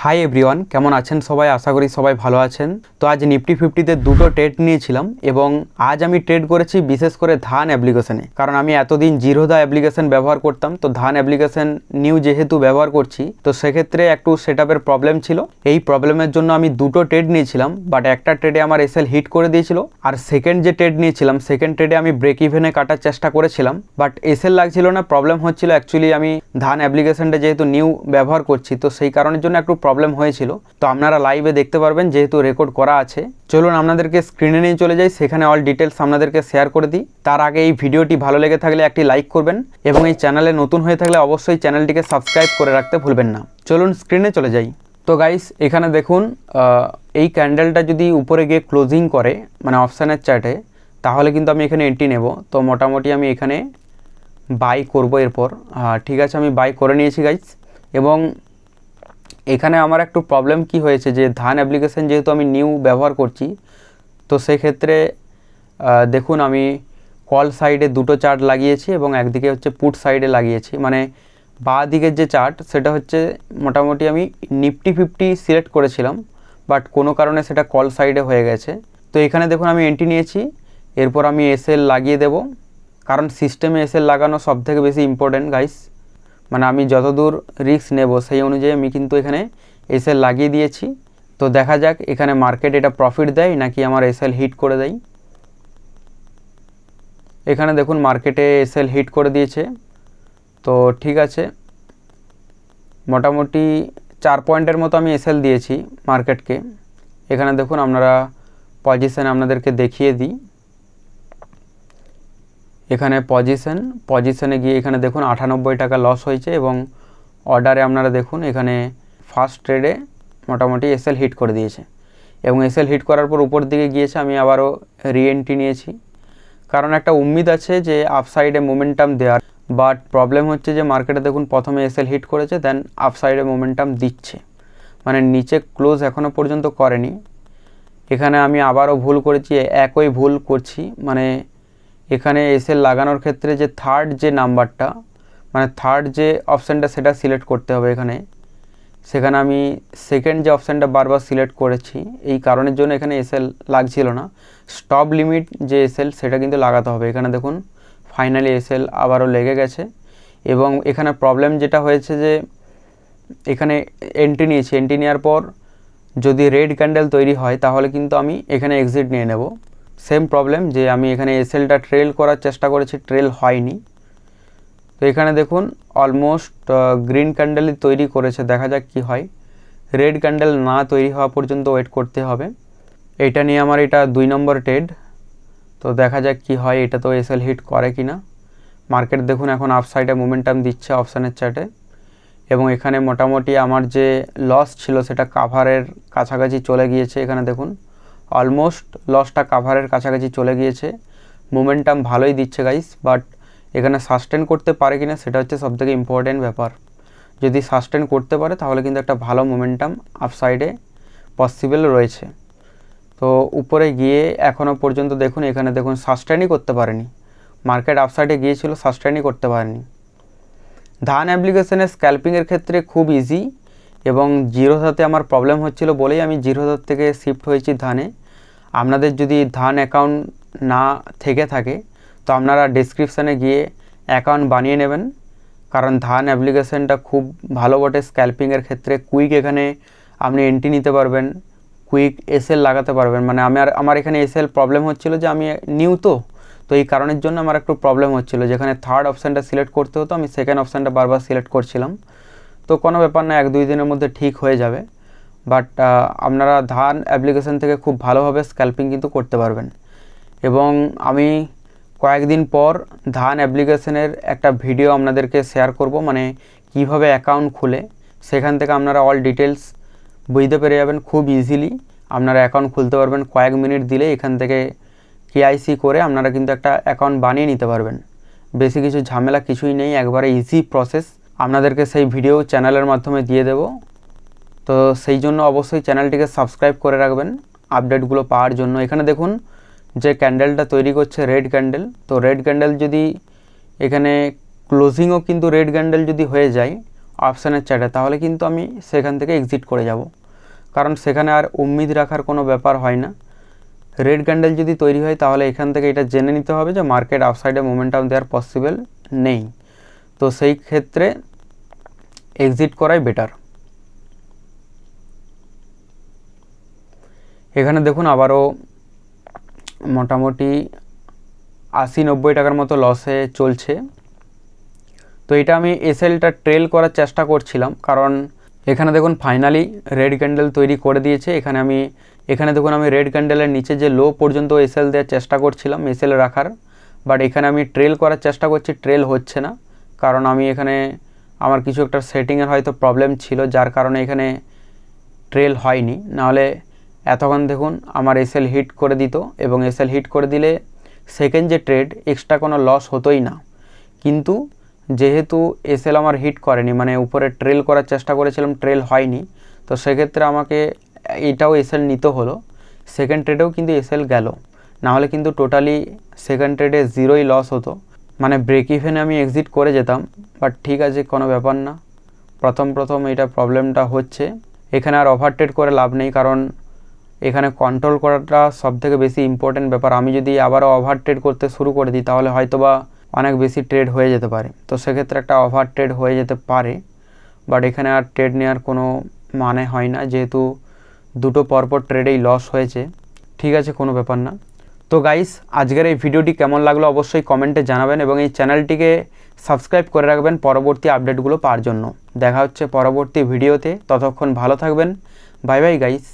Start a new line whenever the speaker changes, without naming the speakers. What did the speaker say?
Hi everyone, কেমন আছেন সবাই? আশা করি সবাই ভালো আছেন। তো আজ নিফটি ফিফটিতে দুটো ট্রেড নিয়েছিলাম এবং আজ আমি ট্রেড করেছি বিশেষ করে ধান অ্যাপ্লিকেশনে, কারণ আমি এতদিন জিরোধা অ্যাপ্লিকেশন ব্যবহার করতাম। তো ধান অ্যাপ্লিকেশন নিউ যেহেতু ব্যবহার করছি, তো সেক্ষেত্রে একটু সেটআপের প্রবলেম ছিল। এই প্রবলেমের জন্য আমি দুটো ট্রেড নিয়েছিলাম, বাট একটা ট্রেডে আমার এসএল হিট করে দিয়েছিল, আর সেকেন্ড যে ট্রেড নিয়েছিলাম সেকেন্ড ট্রেডে আমি ব্রেক ইভেনে কাটার চেষ্টা করেছিলাম, বাট এসএল লাগছিল না। প্রবলেম হচ্ছিল অ্যাকচুয়ালি আমি ধান অ্যাপ্লিকেশনটা যেহেতু নিউ ব্যবহার করছি, তো সেই কারণের জন্য একটু প্রবলেম হয়েছিল। তো আপনারা লাইভে দেখতে পারবেন যেহেতু রেকর্ড করা আছে। চলুন আপনাদেরকে স্ক্রিনে নিয়ে চলে যাই, সেখানে অল ডিটেলস আপনাদেরকে শেয়ার করে দিই। তার আগে এই ভিডিওটি ভালো লেগে থাকলে একটি লাইক করবেন এবং এই চ্যানেলে নতুন হয়ে থাকলে অবশ্যই চ্যানেলটিকে সাবস্ক্রাইব করে রাখতে ভুলবেন না। চলুন স্ক্রিনে চলে যাই। তো গাইস, এখানে দেখুন এই ক্যান্ডেলটা যদি উপরে গিয়ে ক্লোজিং করে মানে অপশানের চার্টে, তাহলে কিন্তু আমি এখানে এন্ট্রি নেব। তো মোটামুটি আমি এখানে বাই করব এরপর। ঠিক আছে, আমি বাই করে নিয়েছি গাইস। এবং এখানে আমার একটু প্রবলেম কি হয়েছে যে ধান অ্যাপ্লিকেশন যেহেতু আমি নিউ ব্যবহার করছি, তো সেক্ষেত্রে দেখুন আমি কল সাইডে দুটো চার্ট লাগিয়েছি এবং একদিকে হচ্ছে পুট সাইডে লাগিয়েছি। মানে বাঁ দিকের যে চার্ট সেটা হচ্ছে মোটামুটি আমি নিফটি ফিফটি সিলেক্ট করেছিলাম, বাট কোনো কারণে সেটা কল সাইডে হয়ে গেছে। তো এখানে দেখুন আমি এন্ট্রি নিয়েছি, এরপর আমি এসএল লাগিয়ে দেব, কারণ সিস্টেমে এসএল লাগানো সব থেকে বেশি ইম্পর্টেন্ট গাইস। মানে আমি যতদূর রিস্ক নেব সেই অনুযায়ী আমি কিন্তু এখানে এসএল লাগিয়ে দিয়েছি। তো দেখা যাক এখানে মার্কেট এটা প্রফিট দেয় নাকি আমার এসএল হিট করে দেয়। এখানে দেখুন মার্কেটে এসএল হিট করে দিয়েছে। তো ঠিক আছে, মোটামুটি 4 পয়েন্টের মতো আমি এসএল দিয়েছি মার্কেটকে। এখানে দেখুন আপনারা পজিশন আপনাদেরকে দেখিয়ে দিই। এখানে পজিশনে গিয়ে এখানে দেখুন 98 টাকা লস হয়েছে এবং অর্ডারে আপনারা দেখুন এখানে ফার্স্ট ট্রেডে মোটামুটি এসএল হিট করে দিয়েছে এবং এসএল হিট করার পর উপর দিকে গিয়েছে। আমি আবারও রিএন্ট্রি নিয়েছি, কারণ একটা উম্মিদ আছে যে আপসাইডে মোমেন্টাম দেওয়ার, বাট প্রবলেম হচ্ছে যে মার্কেটে দেখুন প্রথমে এসএল হিট করেছে, দেন আপসাইডে মোমেন্টাম দিচ্ছে, মানে নিচে ক্লোজ এখনও পর্যন্ত করেনি। এখানে আমি আবারও ভুল করেছি, একই ভুল করছি। মানে এখানে এসএল লাগানোর ক্ষেত্রে যে থার্ড যে নাম্বারটা, মানে থার্ড যে অপশানটা সেটা সিলেক্ট করতে হবে সেখানে আমি সেকেন্ড যে অপশানটা বারবার সিলেক্ট করেছি, এই কারণের জন্য এখানে এসএল লাগছিল না। স্টপ লিমিট যে এসএল সেটা কিন্তু লাগাতে হবে। এখানে দেখুন ফাইনালি এসএল আবারও লেগে গেছে এবং এখানে প্রবলেম যেটা হয়েছে যে এখানে এন্ট্রি নিয়েছি, এন্ট্রি নেওয়ার পর যদি রেড ক্যান্ডেল তৈরি হয় তাহলে কিন্তু আমি এখানে এক্সিট নিয়ে নেব। সেম প্রবলেম যে আমি এখানে এসএলটা ট্রেল করার চেষ্টা করেছি, ট্রেল হয়নি। তো এখানে দেখুন অলমোস্ট গ্রিন ক্যান্ডেলই তৈরি করেছে, দেখা যাক কি হয়। রেড ক্যান্ডেল না তৈরি হওয়া পর্যন্ত ওয়েট করতে হবে। এইটা নিয়ে আমার এটা 2 নম্বর ট্রেড। তো দেখা যাক কি হয়, এটা তো এসএল হিট করে কি না। মার্কেট দেখুন এখন আপসাইডে মোমেন্টাম দিচ্ছে অপশানের চার্টে এবং এখানে মোটামুটি আমার যে লস ছিল সেটা কাভারের কাছাকাছি চলে গিয়েছে। এখানে দেখুন অলমোস্ট লসটা কাভারের কাছাকাছি চলে গিয়েছে। মোমেন্টাম ভালোই দিচ্ছে গাইস, বাট এখানে সাস্টেন করতে পারে কিনা সেটা হচ্ছে সবথেকে ইম্পর্টেন্ট ব্যাপার। যদি সাস্টেন করতে পারে তাহলে কিন্তু একটা ভালো মোমেন্টাম আপসাইডে পসিবল রয়েছে। তো উপরে গিয়ে এখনও পর্যন্ত দেখুন এখানে দেখুন সাস্টেনই করতে পারেনি, মার্কেট আপসাইডে গিয়েছিল, সাস্টেনই করতে পারেনি। ধান অ্যাপ্লিকেশনের স্ক্যাল্পিংয়ের ক্ষেত্রে খুব ইজি এবং জিরোধাতে আমার প্রবলেম হচ্ছিল বলেই আমি জিরোধার থেকে শিফট হয়েছি ধানে। আপনাদের যদি ধান অ্যাকাউন্ট না থেকে থাকে তো আপনারা ডেসক্রিপশানে গিয়ে অ্যাকাউন্ট বানিয়ে নেবেন, কারণ ধান অ্যাপ্লিকেশনটা খুব ভালো বটে স্ক্যাল্পিংয়ের ক্ষেত্রে। কুইক এখানে আপনি এন্ট্রি নিতে পারবেন, কুইক এসএল লাগাতে পারবেন। মানে আমার এখানে এসএল প্রবলেম হচ্ছিল যে আমি নিউ তো এই কারণের জন্য আমার একটু প্রবলেম হচ্ছিল, যেখানে থার্ড অপশানটা সিলেক্ট করতে হতো আমি সেকেন্ড অপশানটা বারবার সিলেক্ট করছিলাম। তো কোনো ব্যাপার না, 1-2 দিনের মধ্যে ঠিক হয়ে যাবে। বাট আপনারা ধান অ্যাপ্লিকেশন থেকে খুব ভালোভাবে স্ক্যাল্পিং কিন্তু করতে পারবেন। এবং আমি কয়েকদিন পর ধান অ্যাপ্লিকেশনের একটা ভিডিও আপনাদেরকে শেয়ার করব, মানে কিভাবে অ্যাকাউন্ট খুলে সেখান থেকে আপনারা অল ডিটেলস বুঝতে পেরে যাবেন। খুব ইজিলি আপনারা অ্যাকাউন্ট খুলতে পারবেন, কয়েক মিনিট দিলে এখান থেকে কেআইসি করে আপনারা কিন্তু একটা অ্যাকাউন্ট বানিয়ে নিতে পারবেন। বেশি কিছু ঝামেলা কিছুই নেই, একবারে ইজি প্রসেস। আপনাদেরকে সেই ভিডিও চ্যানেলের মাধ্যমে দিয়ে দেব। তো সেই জন্য অবশ্যই চ্যানেলটিকে সাবস্ক্রাইব করে রাখবেন আপডেটগুলো পাওয়ার জন্য। এখানে দেখুন যে ক্যান্ডেলটা তৈরি করছে রেড ক্যান্ডেল, তো রেড ক্যান্ডেল যদি এখানে ক্লোজিংও কিন্তু রেড ক্যান্ডেল যদি হয়ে যায়, অপশানের চার্টে, তাহলে কিন্তু আমি সেখান থেকে এক্সিট করে যাব, কারণ সেখানে আর উম্মিদ রাখার কোনো ব্যাপার হয় না। রেড ক্যান্ডেল যদি তৈরি হয় তাহলে এখান থেকে এটা জেনে নিতে হবে যে মার্কেট আপসাইডে মোমেন্টাম দেওয়ার পসিবল নেই, তো সেই ক্ষেত্রে এক্সিট করাই বেটার। এখানে দেখুন আবারও মোটামুটি 80-90 টাকার মতো লসে চলছে। তো এটা আমি এসএলটা ট্রেল করার চেষ্টা করছিলাম, কারণ এখানে দেখুন ফাইনালি রেড ক্যান্ডেল তৈরি করে দিয়েছে। এখানে দেখুন আমি রেড ক্যান্ডেলের নিচে যে লো পর্যন্ত এসএল দেওয়ার চেষ্টা করছিলাম, এসএল রাখার, বাট এখানে আমি ট্রেল করার চেষ্টা করছি, ট্রেল হচ্ছে না, কারণ আমি এখানে আমার কিছু একটা সেটিংয়ের হয়তো প্রবলেম ছিল, যার কারণে এখানে ট্রেল হয়নি, নাহলে এতক্ষণ দেখুন আমার এসএল হিট করে দিত, এবং এসএল হিট করে দিলে সেকেন্ড যে ট্রেড এক্সট্রা কোনো লস হতোই না। কিন্তু যেহেতু এসএল আমার হিট করেনি, মানে উপরে ট্রেল করার চেষ্টা করেছিলাম, ট্রেল হয়নি, তো সেক্ষেত্রে আমাকে এটাও এসএল নিতে হলো, সেকেন্ড ট্রেডেও কিন্তু এসএল গেল, নাহলে কিন্তু টোটালি সেকেন্ড ট্রেডে জিরোই লস হতো, মানে ব্রেক ইভেনে আমি এক্সিট করে যেতাম। বাট ঠিক আছে, কোনো ব্যাপার না, প্রথম এটা প্রবলেমটা হচ্ছে। এখানে আর ওভার ট্রেড করে লাভ নেই, কারণ এখানে কন্ট্রোল করাটা সবথেকে বেশি ইম্পর্টেন্ট ব্যাপার। আমি যদি আবারও ওভার ট্রেড করতে শুরু করে দিই তাহলে হয়তোবা অনেক বেশি ট্রেড হয়ে যেতে পারে, তো সেক্ষেত্রে একটা ওভার ট্রেড হয়ে যেতে পারে, বাট এখানে আর ট্রেড নেওয়ার কোনো মানে হয় না, যেহেতু দুটো পরপর ট্রেডেই লস হয়েছে। ঠিক আছে, কোনো ব্যাপার না। তো গাইস, আজকের এই ভিডিওটি কেমন লাগলো অবশ্যই কমেন্টে জানাবেন, এবং এই চ্যানেলটিকে সাবস্ক্রাইব করে রাখবেন পরবর্তী আপডেটগুলো পাওয়ার জন্য। দেখা হচ্ছে পরবর্তী ভিডিওতে, ততক্ষণ ভালো থাকবেন, বাই বাই গাইস।